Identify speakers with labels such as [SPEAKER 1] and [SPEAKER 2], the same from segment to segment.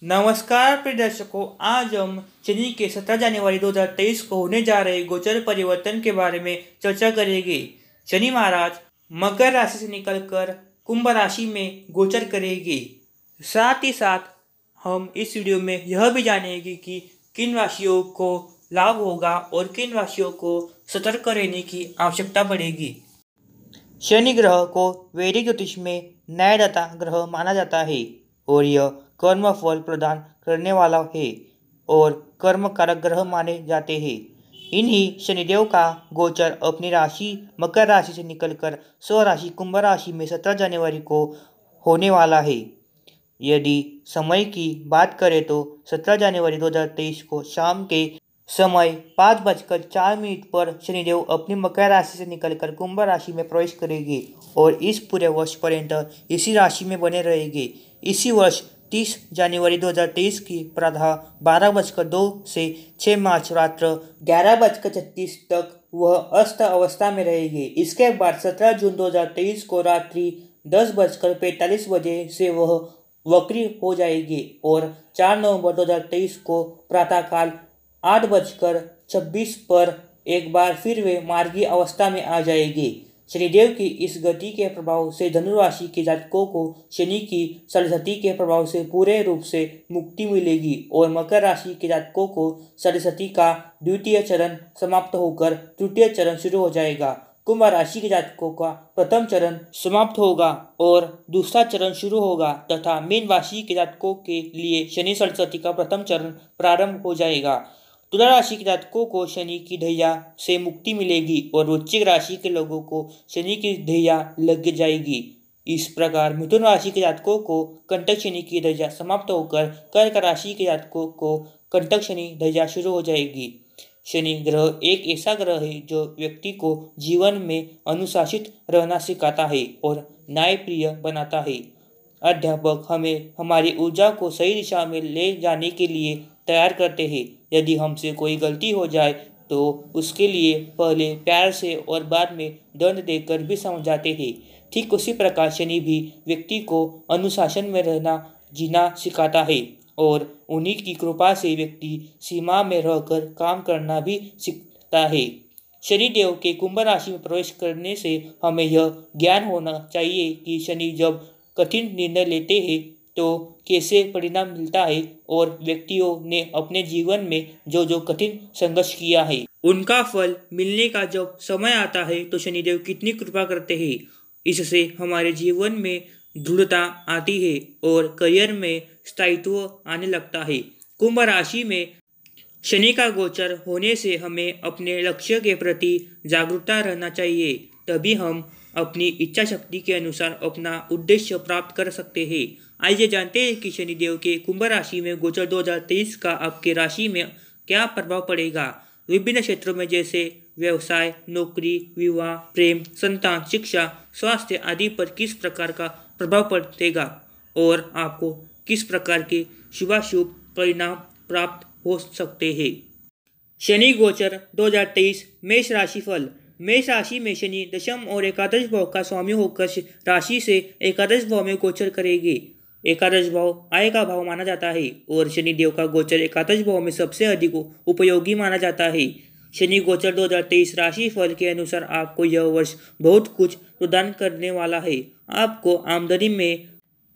[SPEAKER 1] नमस्कार प्रिय दर्शकों, आज हम शनि के 17 जनवरी 2023 को होने जा रहे गोचर परिवर्तन के बारे में चर्चा करेंगे। शनि महाराज मकर राशि से निकलकर कुंभ राशि में गोचर करेंगे। साथ ही साथ हम इस वीडियो में यह भी जानेंगे कि किन राशियों को लाभ होगा और किन राशियों को सतर्क रहने की आवश्यकता पड़ेगी। शनि ग्रह को वैदिक ज्योतिष में न्यायदाता ग्रह माना जाता है और यह कर्म फल प्रदान करने वाला है और कर्म कारक ग्रह माने जाते हैं। इन्हीं शनिदेव का गोचर अपनी राशि मकर राशि से निकलकर स्वराशि कुंभ राशि में 17 जनवरी को होने वाला है। यदि समय की बात करें तो 17 जनवरी 2023 को शाम के समय 5:04 पर शनिदेव अपनी मकर राशि से निकलकर कुंभ राशि में प्रवेश करेंगे और इस पूरे वर्ष पर्यंत इसी राशि में बने रहेंगे। इसी वर्ष 30 जनवरी 2023 की प्रातः 12:02 से 6 मार्च रात्र 11:36 तक वह अस्त अवस्था में रहेगी। इसके बाद 17 जून 2023 को रात्रि 10:45 बजे से वह वक्री हो जाएगी और 4 नवंबर 2023 को प्रातःकाल 8:26 पर एक बार फिर वे मार्गी अवस्था में आ जाएगी। शनिदेव की इस गति के प्रभाव से धनु राशि के जातकों को शनि की सरस्वती के प्रभाव से पूरे रूप से मुक्ति मिलेगी और मकर राशि के जातकों को सरस्वती का द्वितीय चरण समाप्त होकर तृतीय चरण शुरू हो जाएगा। कुंभ राशि के जातकों का प्रथम चरण समाप्त होगा और दूसरा चरण शुरू होगा तथा मीन राशि के जातकों के लिए शनि सरस्वती का प्रथम चरण प्रारंभ हो जाएगा। तुला राशि के जातकों को शनि की ढैया से मुक्ति मिलेगी और वृश्चिक राशि के लोगों को शनि की ढैया लग जाएगी। इस प्रकार मिथुन राशि के जातकों को कंटक शनि की ढैया समाप्त होकर कर्क राशि के जातकों को कंटक शनि ढैया शुरू हो जाएगी। शनि ग्रह एक ऐसा ग्रह है जो व्यक्ति को जीवन में अनुशासित रहना सिखाता है और न्यायप्रिय बनाता है। अध्यापक हमें हमारी ऊर्जा को सही दिशा में ले जाने के लिए तैयार करते हैं। यदि हमसे कोई गलती हो जाए तो उसके लिए पहले प्यार से और बाद में दंड देकर भी समझाते हैं। ठीक उसी प्रकार शनि भी व्यक्ति को अनुशासन में रहना जीना सिखाता है और उन्हीं की कृपा से व्यक्ति सीमा में रहकर काम करना भी सीखता है। शनिदेव के कुंभ राशि में प्रवेश करने से हमें यह ज्ञान होना चाहिए कि शनि जब कठिन निर्णय लेते हैं तो कैसे परिणाम मिलता है और व्यक्तियों ने अपने जीवन में जो जो कठिन संघर्ष किया है उनका फल मिलने का जब समय आता है तो शनिदेव कितनी कृपा करते हैं। इससे हमारे जीवन में दृढ़ता आती है और करियर में स्थायित्व आने लगता है। कुंभ राशि में शनि का गोचर होने से हमें अपने लक्ष्य के प्रति जागरूकता रहना चाहिए, तभी हम अपनी इच्छा शक्ति के अनुसार अपना उद्देश्य प्राप्त कर सकते हैं। आइए जानते हैं कि शनिदेव के कुंभ राशि में गोचर 2023 का आपके राशि में क्या प्रभाव पड़ेगा। विभिन्न क्षेत्रों में जैसे व्यवसाय, नौकरी, विवाह, प्रेम, संतान, शिक्षा, स्वास्थ्य आदि पर किस प्रकार का प्रभाव पड़ेगा और आपको किस प्रकार के शुभाशुभ परिणाम प्राप्त हो सकते हैं। शनि गोचर 2023 मेष राशि फल। मेष राशि में शनि दशम और एकादश भाव का स्वामी होकर राशि से एकादश भाव में गोचर करेंगे। एकादश भाव आय का भाव माना जाता है और शनि देव का गोचर एकादश भाव में सबसे अधिक उपयोगी माना जाता है। शनि गोचर 2023 राशि फल के अनुसार आपको यह वर्ष बहुत कुछ प्रदान करने वाला है। आपको आमदनी में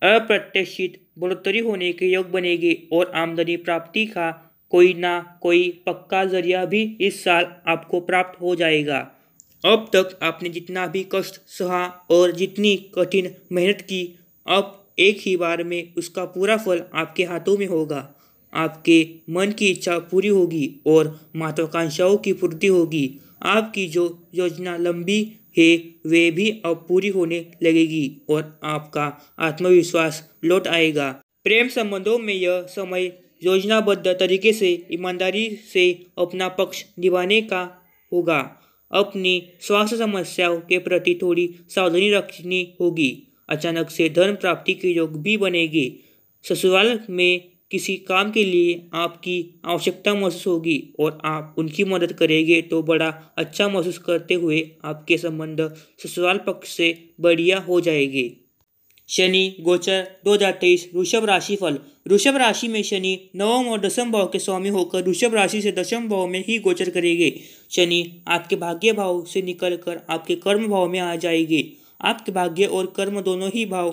[SPEAKER 1] अप्रत्याशित बढ़ोतरी होने के योग बनेगी और आमदनी प्राप्ति का कोई ना कोई पक्का जरिया भी इस साल आपको प्राप्त हो जाएगा। अब तक आपने जितना भी कष्ट सहा और जितनी कठिन मेहनत की, अब एक ही बार में उसका पूरा फल आपके हाथों में होगा। आपके मन की इच्छा पूरी होगी और महत्वाकांक्षाओं की पूर्ति होगी। आपकी जो योजना लंबी है वे भी अब पूरी होने लगेगी और आपका आत्मविश्वास लौट आएगा। प्रेम संबंधों में यह समय योजनाबद्ध तरीके से ईमानदारी से अपना पक्ष निभाने का होगा। अपनी स्वास्थ्य समस्याओं के प्रति थोड़ी सावधानी रखनी होगी। अचानक से धन प्राप्ति के योग भी बनेंगे। ससुराल में किसी काम के लिए आपकी आवश्यकता महसूस होगी और आप उनकी मदद करेंगे तो बड़ा अच्छा महसूस करते हुए आपके संबंध ससुराल पक्ष से बढ़िया हो जाएंगे। शनि गोचर 2023 वृषभ राशि फल। वृषभ राशि में शनि नवम और दसम भाव के स्वामी होकर वृषभ राशि से दसम भाव में ही गोचर करेंगे। शनि आपके भाग्य भाव से निकलकर आपके कर्म भाव में आ जाएंगे। आपके भाग्य और कर्म दोनों ही भाव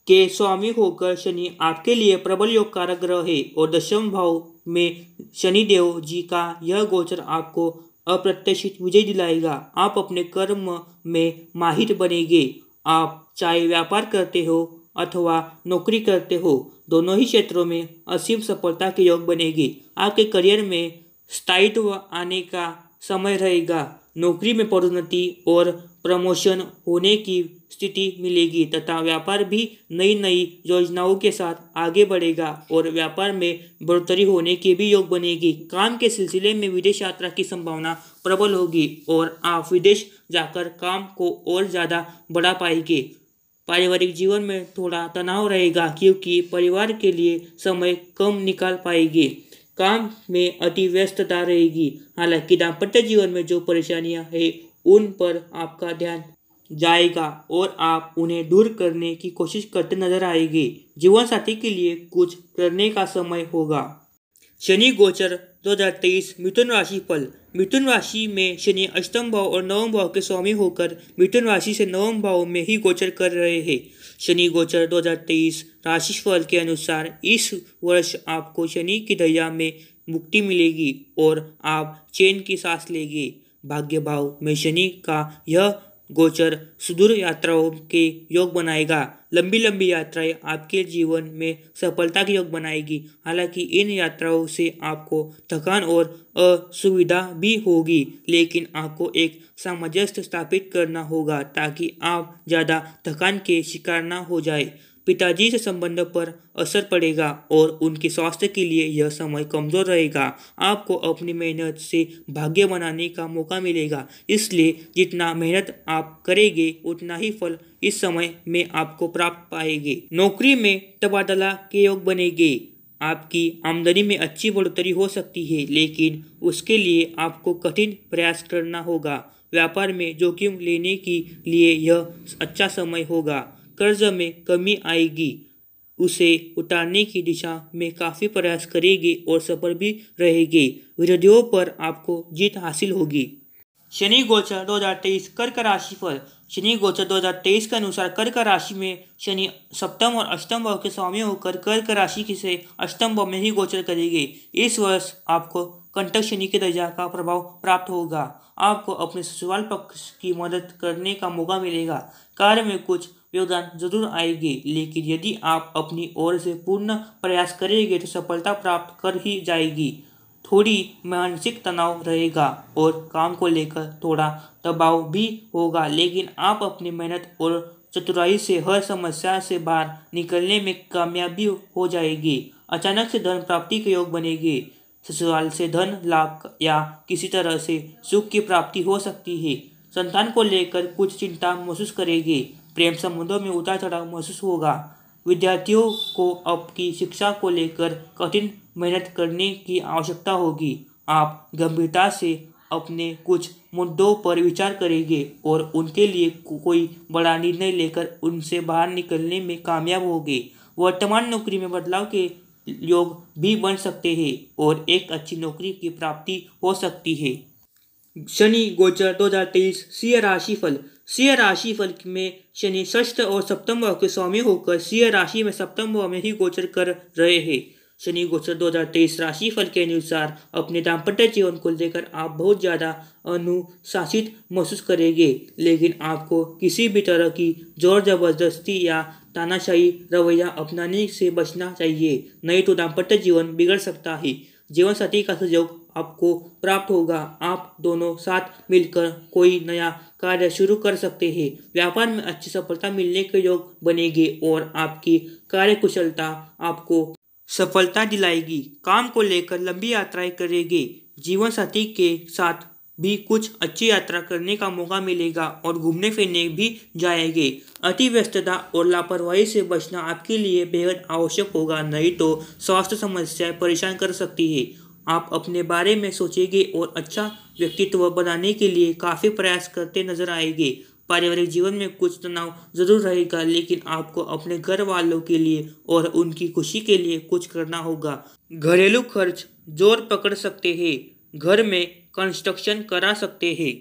[SPEAKER 1] के स्वामी होकर शनि आपके लिए प्रबल योग कारक ग्रह है और दशम भाव में शनिदेव जी का यह गोचर आपको अप्रत्याशित विजय दिलाएगा। आप अपने कर्म में माहिर बनेंगे। आप चाहे व्यापार करते हो अथवा नौकरी करते हो, दोनों ही क्षेत्रों में असीम सफलता के योग बनेंगे। आपके करियर में स्थायित्व आने का समय रहेगा। नौकरी में पदोन्नति और प्रमोशन होने की स्थिति मिलेगी तथा व्यापार भी नई नई योजनाओं के साथ आगे बढ़ेगा और व्यापार में बढ़ोतरी होने के भी योग बनेगी। काम के सिलसिले में विदेश यात्रा की संभावना प्रबल होगी और आप विदेश जाकर काम को और ज़्यादा बढ़ा पाएंगे। पारिवारिक जीवन में थोड़ा तनाव रहेगा क्योंकि परिवार के लिए समय कम निकाल पाएंगे। काम में अति व्यस्तता रहेगी। हालांकि दाम्पत्य जीवन में जो परेशानियां हैं उन पर आपका ध्यान जाएगा और आप उन्हें दूर करने की कोशिश करते नजर आएंगे। जीवन साथी के लिए कुछ करने का समय होगा। शनि गोचर 2023 मिथुन राशि फल। मिथुन राशि में शनि अष्टम भाव और नवम भाव के स्वामी होकर मिथुन राशि से नवम भाव में ही गोचर कर रहे हैं। शनि गोचर 2023 राशिफल के अनुसार इस वर्ष आपको शनि की दया में मुक्ति मिलेगी और आप चैन की सांस लेंगे। भाग्य भाव में शनि का यह गोचर सुदूर यात्राओं के योग बनाएगा। लंबी लंबी यात्राएं आपके जीवन में सफलता के योग बनाएगी। हालांकि इन यात्राओं से आपको थकान और असुविधा भी होगी, लेकिन आपको एक सामंजस्य स्थापित करना होगा ताकि आप ज़्यादा थकान के शिकार ना हो जाए। पिताजी से संबंध पर असर पड़ेगा और उनके स्वास्थ्य के लिए यह समय कमज़ोर रहेगा। आपको अपनी मेहनत से भाग्य बनाने का मौका मिलेगा, इसलिए जितना मेहनत आप करेंगे उतना ही फल इस समय में आपको प्राप्त पाएंगे। नौकरी में तबादला के योग बनेंगे। आपकी आमदनी में अच्छी बढ़ोतरी हो सकती है, लेकिन उसके लिए आपको कठिन प्रयास करना होगा। व्यापार में जोखिम लेने के लिए यह अच्छा समय होगा। कर्ज में कमी आएगी, उसे उतारने की दिशा में काफ़ी प्रयास करेंगे और सफल भी रहेंगे। विरोधियों पर आपको जीत हासिल होगी। शनि गोचर 2023 कर्क राशि फल। शनि गोचर 2023 के अनुसार कर्क राशि में शनि सप्तम और अष्टम भाव के स्वामी होकर कर्क राशि से अष्टम भाव में ही गोचर करेंगे। इस वर्ष आपको कंटक शनि के दशा का प्रभाव प्राप्त होगा। आपको अपने ससुराल पक्ष की मदद करने का मौका मिलेगा। कार्य में कुछ योगदान जरूर आएगी, लेकिन यदि आप अपनी ओर से पूर्ण प्रयास करेंगे तो सफलता प्राप्त कर ही जाएगी। थोड़ी मानसिक तनाव रहेगा और काम को लेकर थोड़ा दबाव भी होगा, लेकिन आप अपनी मेहनत और चतुराई से हर समस्या से बाहर निकलने में कामयाबी हो जाएगी। अचानक से धन प्राप्ति के योग बनेंगे। ससुराल से धन लाभ या किसी तरह से सुख की प्राप्ति हो सकती है। संतान को लेकर कुछ चिंता महसूस करेंगे। प्रेम संबंधों में उतार चढ़ाव महसूस होगा। विद्यार्थियों को आपकी शिक्षा को लेकर कठिन मेहनत करने की आवश्यकता होगी। आप गंभीरता से अपने कुछ मुद्दों पर विचार करेंगे और उनके लिए कोई बड़ा निर्णय लेकर उनसे बाहर निकलने में कामयाब होंगे। वर्तमान नौकरी में बदलाव के योग भी बन सकते हैं और एक अच्छी नौकरी की प्राप्ति हो सकती है। शनि गोचर 2023 सिंह राशि फल। सिंह राशि फल में शनि षष्ठ और सप्तम भाव के स्वामी होकर सिंह राशि में सप्तम भाव में ही गोचर कर रहे हैं। शनि गोचर 2023 राशि फल के अनुसार अपने दाम्पत्य जीवन को लेकर आप बहुत ज़्यादा अनुशासित महसूस करेंगे, लेकिन आपको किसी भी तरह की जोर जबरदस्ती या तानाशाही रवैया अपनाने से बचना चाहिए, नहीं तो दाम्पत्य जीवन बिगड़ सकता है। जीवन साथी का सहयोग आपको प्राप्त होगा। आप दोनों साथ मिलकर कोई नया कार्य शुरू कर सकते हैं। व्यापार में अच्छी सफलता मिलने के योग बनेंगे और आपकी कार्यकुशलता आपको सफलता दिलाएगी। काम को लेकर लंबी यात्राएं करेंगे। जीवन साथी के साथ भी कुछ अच्छी यात्रा करने का मौका मिलेगा और घूमने फिरने भी जाएंगे। अति व्यस्तता और लापरवाही से बचना आपके लिए बेहद आवश्यक होगा, नहीं तो स्वास्थ्य समस्याएं परेशान कर सकती है। आप अपने बारे में सोचेंगे और अच्छा व्यक्तित्व बनाने के लिए काफ़ी प्रयास करते नजर आएंगे। पारिवारिक जीवन में कुछ तनाव जरूर रहेगा, लेकिन आपको अपने घर वालों के लिए और उनकी खुशी के लिए कुछ करना होगा। घरेलू खर्च जोर पकड़ सकते हैं, घर में कंस्ट्रक्शन करा सकते हैं।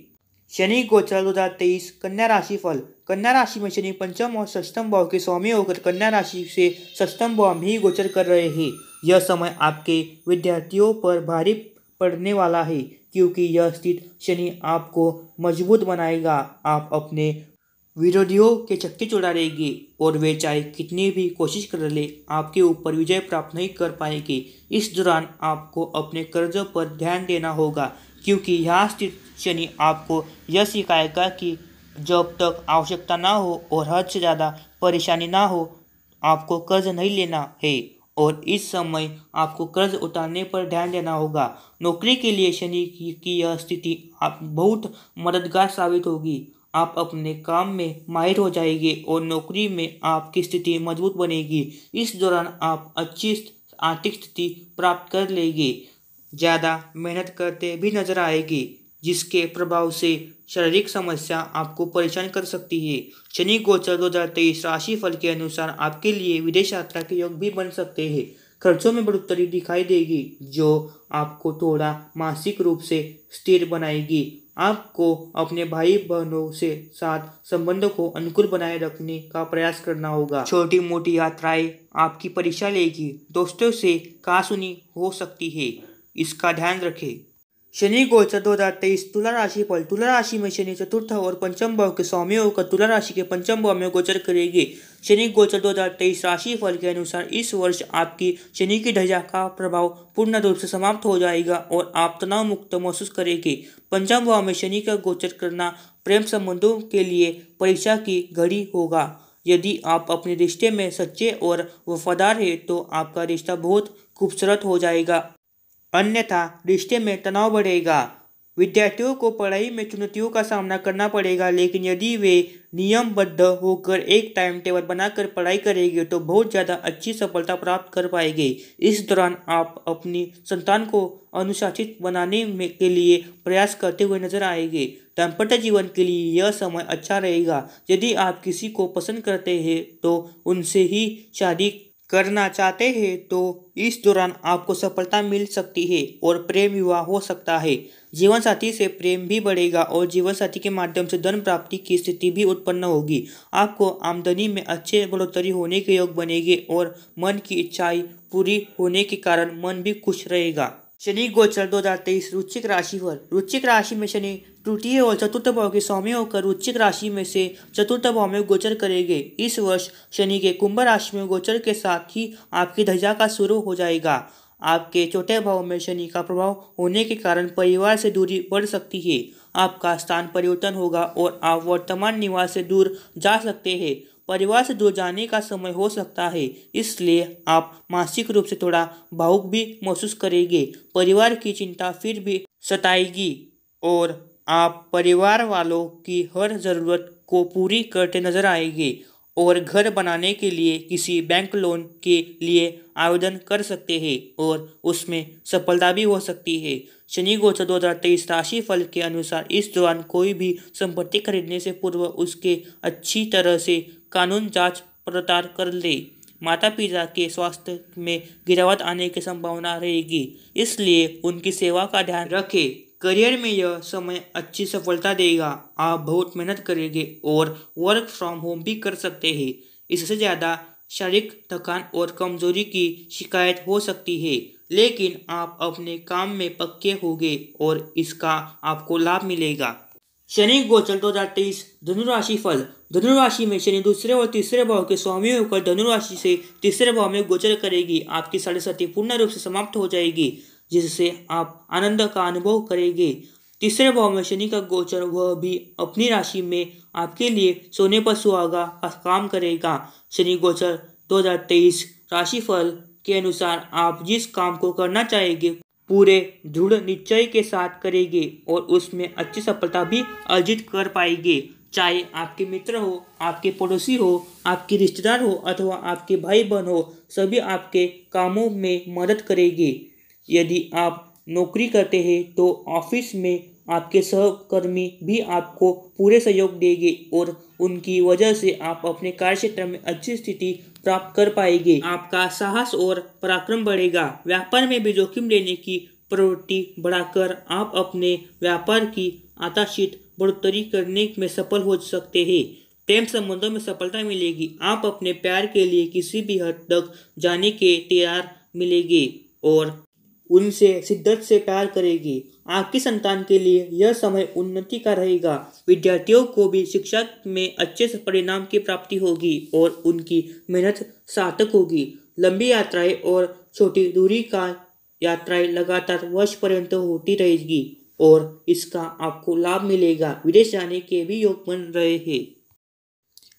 [SPEAKER 1] शनि गोचर 2023 कन्या राशि फल। कन्या राशि में शनि पंचम और षष्ठम भाव के स्वामी होकर कन्या राशि से षष्ठम भाव में ही गोचर कर रहे हैं। यह समय आपके विद्यार्थियों पर भारी पड़ने वाला है, क्योंकि यह स्थित शनि आपको मजबूत बनाएगा। आप अपने विरोधियों के चक्के चुड़ा देंगे और वे चाहे कितनी भी कोशिश कर ले, आपके ऊपर विजय प्राप्त नहीं कर पाएंगे। इस दौरान आपको अपने कर्जों पर ध्यान देना होगा, क्योंकि यहाँ स्थित शनि आपको यह सिखाएगा कि जब तक आवश्यकता ना हो और हद से ज़्यादा परेशानी ना हो, आपको कर्ज नहीं लेना है और इस समय आपको कर्ज उतारने पर ध्यान देना होगा। नौकरी के लिए शनि की यह स्थिति आप बहुत मददगार साबित होगी। आप अपने काम में माहिर हो जाएंगे और नौकरी में आपकी स्थिति मजबूत बनेगी। इस दौरान आप अच्छी आर्थिक स्थिति प्राप्त कर लेंगे। ज़्यादा मेहनत करते भी नजर आएगी, जिसके प्रभाव से शारीरिक समस्या आपको परेशान कर सकती है। शनि गोचर 2023 राशि फल के अनुसार आपके लिए विदेश यात्रा के योग भी बन सकते हैं। खर्चों में बढ़ोतरी दिखाई देगी, जो आपको थोड़ा मानसिक रूप से स्थिर बनाएगी। आपको अपने भाई बहनों से साथ संबंधों को अनुकूल बनाए रखने का प्रयास करना होगा। छोटी मोटी यात्राएं आपकी परीक्षा लेगी। दोस्तों से कहासुनी हो सकती है, इसका ध्यान रखें। शनि गोचर 2023 तुला राशि फल। तुला राशि में शनि चतुर्थ और पंचम भाव के स्वामी होकर तुला राशि के पंचम भाव में गोचर करेंगे। शनि गोचर 2023 राशि फल के अनुसार इस वर्ष आपकी शनि की ढैया का प्रभाव पूर्ण रूप से समाप्त हो जाएगा और आप तनाव मुक्त महसूस करेंगे। पंचम भाव में शनि का गोचर करना प्रेम संबंधों के लिए परीक्षा की घड़ी होगा। यदि आप अपने रिश्ते में सच्चे और वफादार हैं तो आपका रिश्ता बहुत खूबसूरत हो जाएगा, अन्यथा रिश्ते में तनाव बढ़ेगा। विद्यार्थियों को पढ़ाई में चुनौतियों का सामना करना पड़ेगा, लेकिन यदि वे नियमबद्ध होकर एक टाइम टेबल बनाकर पढ़ाई करेंगे तो बहुत ज़्यादा अच्छी सफलता प्राप्त कर पाएंगे। इस दौरान आप अपनी संतान को अनुशासित बनाने के लिए प्रयास करते हुए नजर आएंगे। दाम्पत्य जीवन के लिए यह समय अच्छा रहेगा। यदि आप किसी को पसंद करते हैं तो उनसे ही शादी करना चाहते हैं तो इस दौरान आपको सफलता मिल सकती है और प्रेम विवाह हो सकता है। जीवन साथी से प्रेम भी बढ़ेगा और जीवन साथी के माध्यम से धन प्राप्ति की स्थिति भी उत्पन्न होगी। आपको आमदनी में अच्छे बढ़ोतरी होने के योग बनेंगे और मन की इच्छाएं पूरी होने के कारण मन भी खुश रहेगा। शनि गोचर 2023 वृश्चिक राशि फल। वृश्चिक राशि में शनि तृतीय और चतुर्थ भाव के स्वामी होकर वृश्चिक राशि में से चतुर्थ भाव में गोचर करेंगे। इस वर्ष शनि के कुंभ राशि में गोचर के साथ ही आपकी ढैया का शुरू हो जाएगा। आपके चौथे भाव में शनि का प्रभाव होने के कारण परिवार से दूरी बढ़ सकती है। आपका स्थान परिवर्तन होगा और आप वर्तमान निवास से दूर जा सकते हैं। परिवार से दूर जाने का समय हो सकता है, इसलिए आप मानसिक रूप से थोड़ा भावुक भी महसूस करेंगे। परिवार की चिंता फिर भी सताएगी और आप परिवार वालों की हर ज़रूरत को पूरी करते नजर आएंगे और घर बनाने के लिए किसी बैंक लोन के लिए आवेदन कर सकते हैं और उसमें सफलता भी हो सकती है। शनि गोचर 2023 राशि फल के अनुसार इस दौरान कोई भी संपत्ति खरीदने से पूर्व उसके अच्छी तरह से कानून जांच पड़ताल कर ले। माता पिता के स्वास्थ्य में गिरावट आने की संभावना रहेगी, इसलिए उनकी सेवा का ध्यान रखें। करियर में यह समय अच्छी सफलता देगा। आप बहुत मेहनत करेंगे और वर्क फ्रॉम होम भी कर सकते हैं। इससे ज़्यादा शारीरिक थकान और कमजोरी की शिकायत हो सकती है, लेकिन आप अपने काम में पक्के होंगे और इसका आपको लाभ मिलेगा। शनि गोचर 2023 धनु राशि फल। धनु राशि में शनि दूसरे और तीसरे भाव के स्वामी होकर धनु राशि से तीसरे भाव में गोचर करेगी। आपकी साढ़े पूर्ण रूप से समाप्त हो जाएगी, जिससे आप आनंद का अनुभव करेंगे। तीसरे भाव में शनि का गोचर वह भी अपनी राशि में आपके लिए सोने पर सुहागा का काम करेगा। शनि गोचर 2023 राशिफल के अनुसार आप जिस काम को करना चाहेंगे पूरे दृढ़ निश्चय के साथ करेंगे और उसमें अच्छी सफलता भी अर्जित कर पाएंगे। चाहे आपके मित्र हो, आपके पड़ोसी हो, आपके रिश्तेदार हो अथवा आपके भाई बहन हो, सभी आपके कामों में मदद करेंगे। यदि आप नौकरी करते हैं तो ऑफिस में आपके सहकर्मी भी आपको पूरे सहयोग देंगे और उनकी वजह से आप अपने कार्यक्षेत्र में अच्छी स्थिति प्राप्त कर पाएंगे। आपका साहस और पराक्रम बढ़ेगा। व्यापार में भी जोखिम लेने की प्रवृत्ति बढ़ाकर आप अपने व्यापार की आशातीत बढ़ोतरी करने में सफल हो सकते हैं। प्रेम संबंधों में सफलता मिलेगी। आप अपने प्यार के लिए किसी भी हद तक जाने के तैयार मिलेंगे और उनसे शिद्दत से प्यार करेगी। आपकी संतान के लिए यह समय उन्नति का रहेगा। विद्यार्थियों को भी शिक्षा में अच्छे परिणाम की प्राप्ति होगी और उनकी मेहनत सार्थक होगी। लंबी यात्राएं और छोटी दूरी का यात्राएं लगातार वर्ष पर्यंत होती रहेगी और इसका आपको लाभ मिलेगा। विदेश जाने के भी योग बन रहे हैं।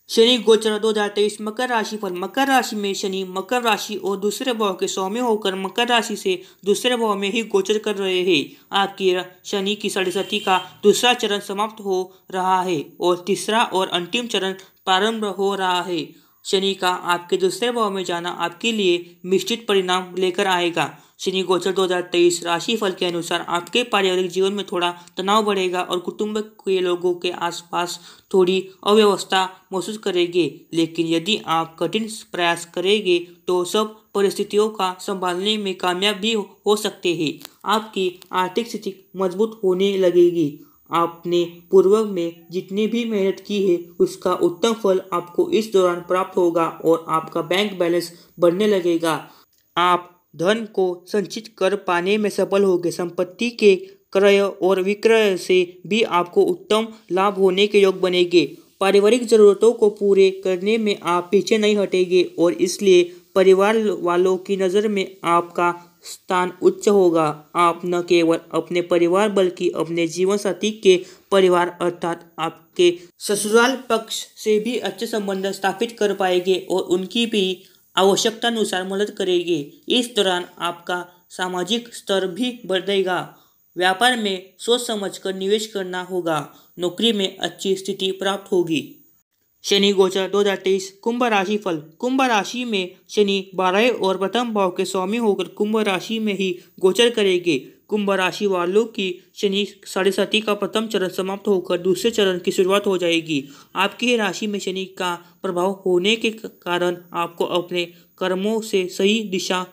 [SPEAKER 1] शनि गोचर 2023 मकर राशि फल। मकर राशि में शनि मकर राशि और दूसरे भाव के स्वामी होकर मकर राशि से दूसरे भाव में ही गोचर कर रहे हैं। आपकी शनि की साढ़े का दूसरा चरण समाप्त हो रहा है और तीसरा और अंतिम चरण प्रारंभ हो रहा है। शनि का आपके दूसरे भाव में जाना आपके लिए मिश्रित परिणाम लेकर आएगा। शनि गोचर 2023 राशि फल के अनुसार आपके पारिवारिक जीवन में थोड़ा तनाव बढ़ेगा और कुटुंब के लोगों के आसपास थोड़ी अव्यवस्था महसूस करेंगे, लेकिन यदि आप कठिन प्रयास करेंगे तो सब परिस्थितियों का संभालने में कामयाब भी हो सकते हैं। आपकी आर्थिक स्थिति मजबूत होने लगेगी। आपने पूर्व में जितनी भी मेहनत की है उसका उत्तम फल आपको इस दौरान प्राप्त होगा और आपका बैंक बैलेंस बढ़ने लगेगा। आप धन को संचित कर पाने में सफल होंगे। संपत्ति के क्रय और विक्रय से भी आपको उत्तम लाभ होने के योग बनेंगे। पारिवारिक जरूरतों को पूरे करने में आप पीछे नहीं हटेंगे और इसलिए परिवार वालों की नज़र में आपका स्थान उच्च होगा। आप न केवल अपने परिवार बल्कि अपने जीवन साथी के परिवार अर्थात आपके ससुराल पक्ष से भी अच्छे संबंध स्थापित कर पाएंगे और उनकी भी आवश्यकता अनुसार मदद करेंगे। इस दौरान आपका सामाजिक स्तर भी बढ़ेगा। व्यापार में सोच समझकर निवेश करना होगा। नौकरी में अच्छी स्थिति प्राप्त होगी। शनि गोचर 2023 कुंभ राशि फल। कुंभ राशि में शनि 12 और प्रथम भाव के स्वामी होकर कुंभ राशि में ही गोचर करेंगे। कुंभ राशि वालों की शनि साढ़े का प्रथम चरण समाप्त होकर दूसरे चरण की शुरुआत हो जाएगी। आपकी राशि में शनि का प्रभाव होने के कारण आपको अपने कर्मों से सही दिशा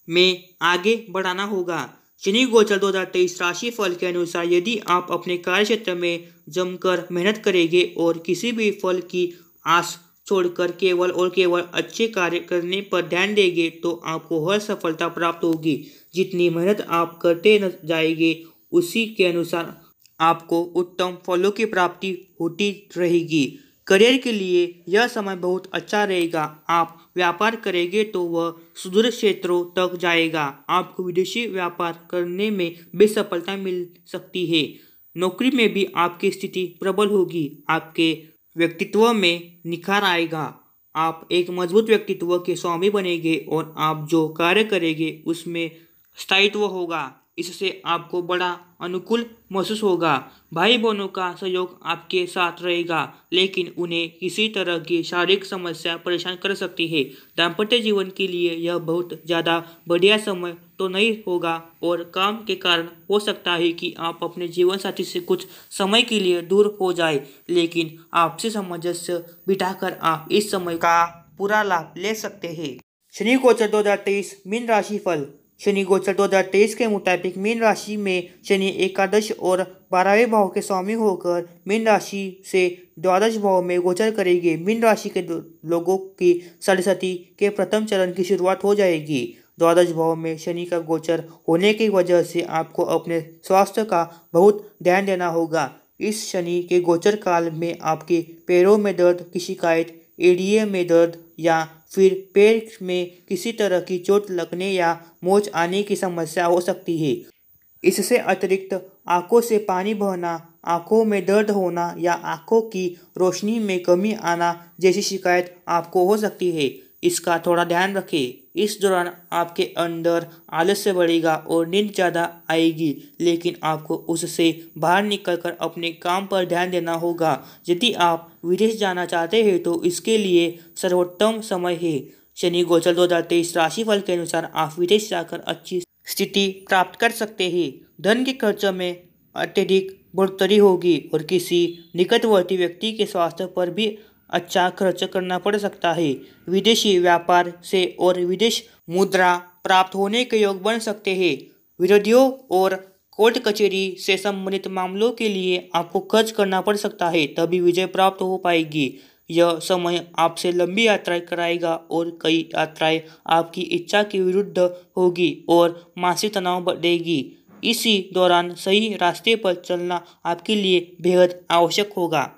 [SPEAKER 1] में आगे बढ़ाना होगा। शनि गोचर 2023 राशि फल के अनुसार यदि आप अपने कार्यक्षेत्र में जमकर मेहनत करेंगे और किसी भी फल की आस छोड़कर केवल और केवल अच्छे कार्य करने पर ध्यान देंगे तो आपको हर सफलता प्राप्त होगी। जितनी मेहनत आप करते जाएंगे उसी के अनुसार आपको उत्तम फलों की प्राप्ति होती रहेगी। करियर के लिए यह समय बहुत अच्छा रहेगा। आप व्यापार करेंगे तो वह सुदूर क्षेत्रों तक जाएगा। आपको विदेशी व्यापार करने में भी सफलता मिल सकती है। नौकरी में भी आपकी स्थिति प्रबल होगी। आपके व्यक्तित्व में निखार आएगा। आप एक मजबूत व्यक्तित्व के स्वामी बनेंगे और आप जो कार्य करेंगे उसमें स्थायित्व होगा। इससे आपको बड़ा अनुकूल महसूस होगा। भाई बहनों का सहयोग आपके साथ रहेगा, लेकिन उन्हें किसी तरह की शारीरिक समस्या परेशान कर सकती है। दाम्पत्य जीवन के लिए यह बहुत ज़्यादा बढ़िया समय तो नहीं होगा और काम के कारण हो सकता है कि आप अपने जीवन साथी से कुछ समय के लिए दूर हो जाए, लेकिन आपसी सामंजस्य बिठाकर आप इस समय का पूरा लाभ ले सकते हैं। शनि गोचर 2023 मीन राशि फल। शनि गोचर 2023 के मुताबिक मीन राशि में शनि एकादश और 12वें भाव के स्वामी होकर मीन राशि से द्वादश भाव में गोचर करेंगे। मीन राशि के लोगों की साढ़े के प्रथम चरण की शुरुआत हो जाएगी। द्वादश भाव में शनि का गोचर होने की वजह से आपको अपने स्वास्थ्य का बहुत ध्यान देना होगा। इस शनि के गोचर काल में आपके पैरों में दर्द की शिकायत, एड़िए में दर्द या फिर पैर में किसी तरह की चोट लगने या मोच आने की समस्या हो सकती है। इससे अतिरिक्त आंखों से पानी बहना, आंखों में दर्द होना या आंखों की रोशनी में कमी आना जैसी शिकायत आपको हो सकती है। इसका थोड़ा ध्यान रखें। इस दौरान आपके अंदर आलस्य बढ़ेगा और नींद ज़्यादा आएगी, लेकिन आपको उससे बाहर निकलकर अपने काम पर ध्यान देना होगा। यदि आप विदेश जाना चाहते हैं तो इसके लिए सर्वोत्तम समय है। शनि गोचर 2023 राशिफल के अनुसार आप विदेश जाकर अच्छी स्थिति प्राप्त कर सकते हैं। धन के खर्च में अत्यधिक बढ़ोतरी होगी और किसी निकटवर्ती व्यक्ति के स्वास्थ्य पर भी अच्छा खर्च करना पड़ सकता है। विदेशी व्यापार से और विदेश मुद्रा प्राप्त होने के योग बन सकते हैं। विरोधियों और कोर्ट कचहरी से संबंधित मामलों के लिए आपको खर्च करना पड़ सकता है, तभी विजय प्राप्त हो पाएगी। यह समय आपसे लंबी यात्राएं कराएगा और कई यात्राएं आपकी इच्छा के विरुद्ध होगी और मानसिक तनाव बढ़ेगी। इसी दौरान सही रास्ते पर चलना आपके लिए बेहद आवश्यक होगा।